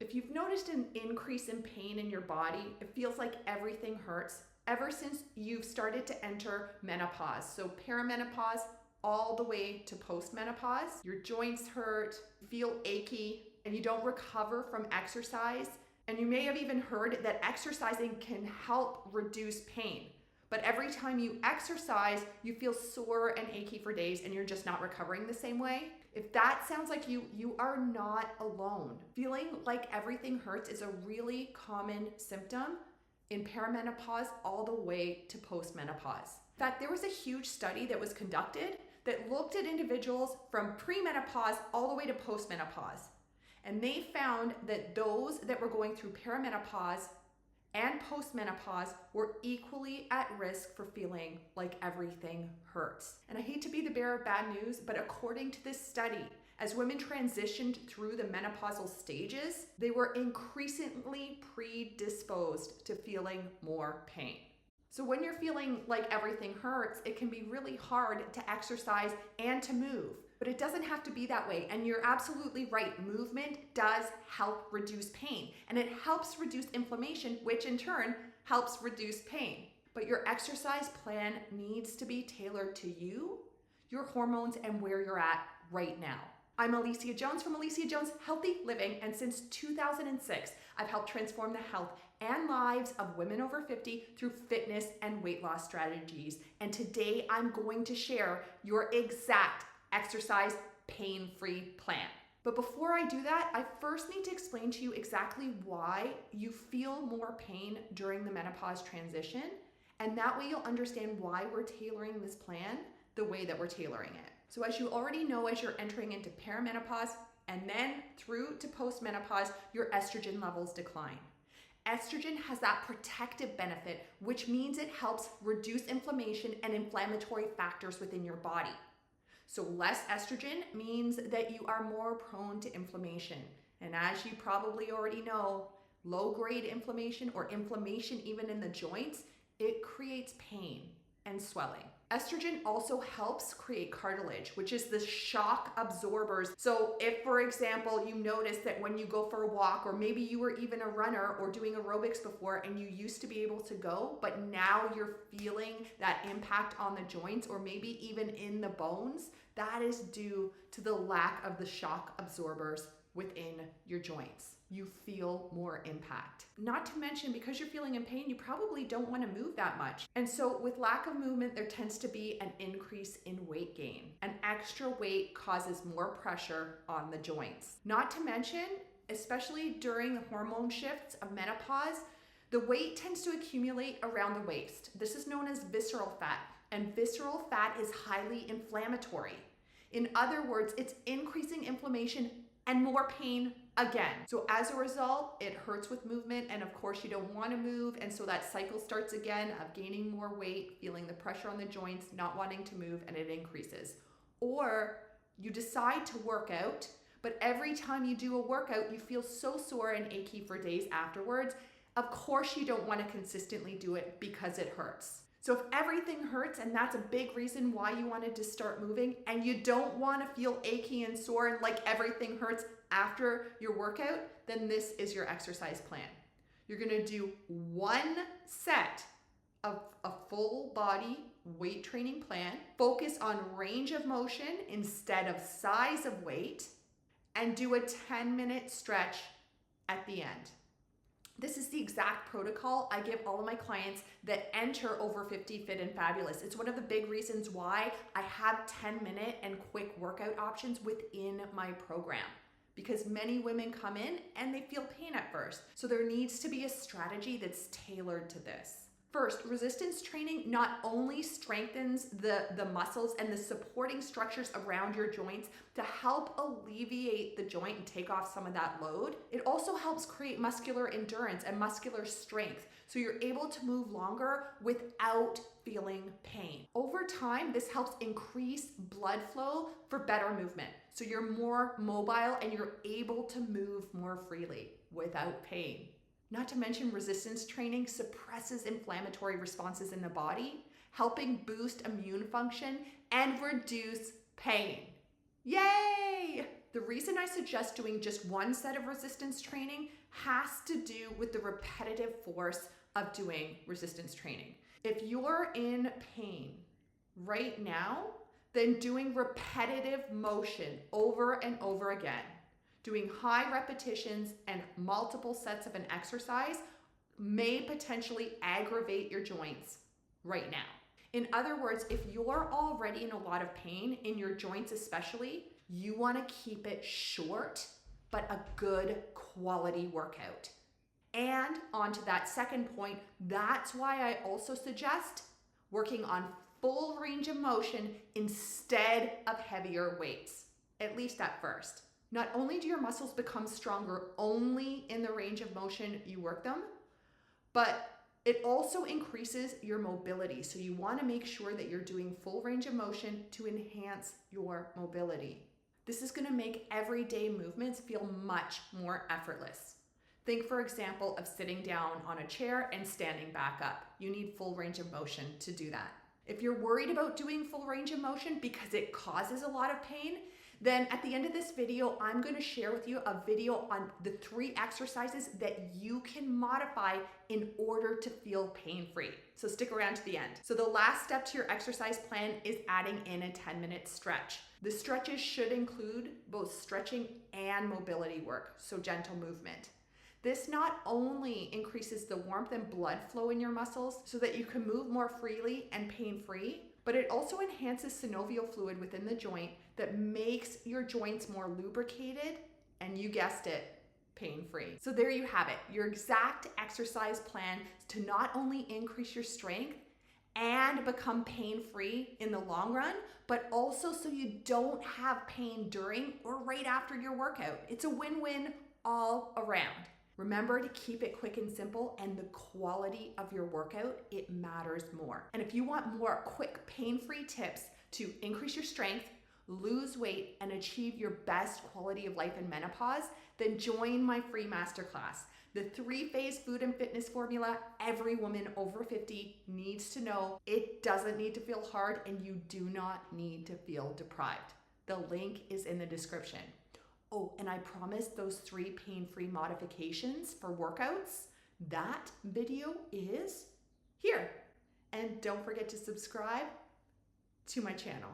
If you've noticed an increase in pain in your body, it feels like everything hurts ever since you've started to enter menopause. So perimenopause all the way to postmenopause. Your joints hurt, feel achy, and you don't recover from exercise. And you may have even heard that exercising can help reduce pain. But every time you exercise, you feel sore and achy for days and you're just not recovering the same way. If that sounds like you are not alone. Feeling like everything hurts is a really common symptom in perimenopause all the way to postmenopause. In fact, there was a huge study that was conducted that looked at individuals from premenopause all the way to postmenopause. And they found that those that were going through perimenopause and postmenopause were equally at risk for feeling like everything hurts. And I hate to be the bearer of bad news, but according to this study, as women transitioned through the menopausal stages, they were increasingly predisposed to feeling more pain. So when you're feeling like everything hurts, it can be really hard to exercise and to move. But it doesn't have to be that way. And you're absolutely right. Movement does help reduce pain. And it helps reduce inflammation, which in turn helps reduce pain. But your exercise plan needs to be tailored to you, your hormones, and where you're at right now. I'm Alicia Jones from Alicia Jones Healthy Living. And since 2006, I've helped transform the health and lives of women over 50 through fitness and weight loss strategies. And today I'm going to share your exact exercise pain-free plan. But before I do that, I first need to explain to you exactly why you feel more pain during the menopause transition. And that way you'll understand why we're tailoring this plan the way that we're tailoring it. So as you already know, as you're entering into perimenopause and then through to postmenopause, your estrogen levels decline. Estrogen has that protective benefit, which means it helps reduce inflammation and inflammatory factors within your body. So less estrogen means that you are more prone to inflammation. And as you probably already know, low-grade inflammation or inflammation even in the joints, it creates pain and swelling. Estrogen also helps create cartilage, which is the shock absorbers. So if, for example, you notice that when you go for a walk, or maybe you were even a runner or doing aerobics before and you used to be able to go, but now you're feeling that impact on the joints or maybe even in the bones, that is due to the lack of the shock absorbers within your joints. You feel more impact. Not to mention, because you're feeling in pain, you probably don't want to move that much. And so with lack of movement, there tends to be an increase in weight gain. An extra weight causes more pressure on the joints. Not to mention, especially during the hormone shifts of menopause, the weight tends to accumulate around the waist. This is known as visceral fat, and visceral fat is highly inflammatory. In other words, it's increasing inflammation and more pain again. So as a result, it hurts with movement, and of course you don't want to move, and so that cycle starts again of gaining more weight, feeling the pressure on the joints, not wanting to move, and it increases. Or you decide to work out, but every time you do a workout, you feel so sore and achy for days afterwards. Of course you don't want to consistently do it because it hurts. So if everything hurts, and that's a big reason why you wanted to start moving, and you don't want to feel achy and sore and like everything hurts after your workout, then this is your exercise plan. You're going to do one set of a full body weight training plan, focus on range of motion instead of size of weight, and do a 10-minute stretch at the end. This is the exact protocol I give all of my clients that enter over 50 Fit and Fabulous. It's one of the big reasons why I have 10-minute and quick workout options within my program, because many women come in and they feel pain at first. So there needs to be a strategy that's tailored to this. First, resistance training not only strengthens the muscles and the supporting structures around your joints to help alleviate the joint and take off some of that load, it also helps create muscular endurance and muscular strength, so you're able to move longer without feeling pain. Over time, this helps increase blood flow for better movement, so you're more mobile and you're able to move more freely without pain. Not to mention, resistance training suppresses inflammatory responses in the body, helping boost immune function and reduce pain. Yay! The reason I suggest doing just one set of resistance training has to do with the repetitive force of doing resistance training. If you're in pain right now, then doing repetitive motion over and over again, doing high repetitions and multiple sets of an exercise may potentially aggravate your joints right now. In other words, if you're already in a lot of pain, in your joints especially, you want to keep it short, but a good quality workout. And on to that second point, that's why I also suggest working on full range of motion instead of heavier weights, at least at first. Not only do your muscles become stronger only in the range of motion you work them, but it also increases your mobility. So you want to make sure that you're doing full range of motion to enhance your mobility. This is going to make everyday movements feel much more effortless. Think, for example, of sitting down on a chair and standing back up. You need full range of motion to do that. If you're worried about doing full range of motion because it causes a lot of pain, then at the end of this video, I'm going to share with you a video on the 3 exercises that you can modify in order to feel pain-free. So stick around to the end. So the last step to your exercise plan is adding in a 10-minute stretch. The stretches should include both stretching and mobility work, so gentle movement. This not only increases the warmth and blood flow in your muscles so that you can move more freely and pain-free, but it also enhances synovial fluid within the joint that makes your joints more lubricated and, you guessed it, pain-free. So there you have it, your exact exercise plan to not only increase your strength and become pain-free in the long run, but also so you don't have pain during or right after your workout. It's a win-win all around. Remember to keep it quick and simple, and the quality of your workout, it matters more. And if you want more quick, pain-free tips to increase your strength, lose weight, and achieve your best quality of life in menopause, then join my free masterclass. The 3-phase food and fitness formula every woman over 50 needs to know. It doesn't need to feel hard, and you do not need to feel deprived. The link is in the description. Oh, and I promise those 3 pain-free modifications for workouts, that video is here. And don't forget to subscribe to my channel.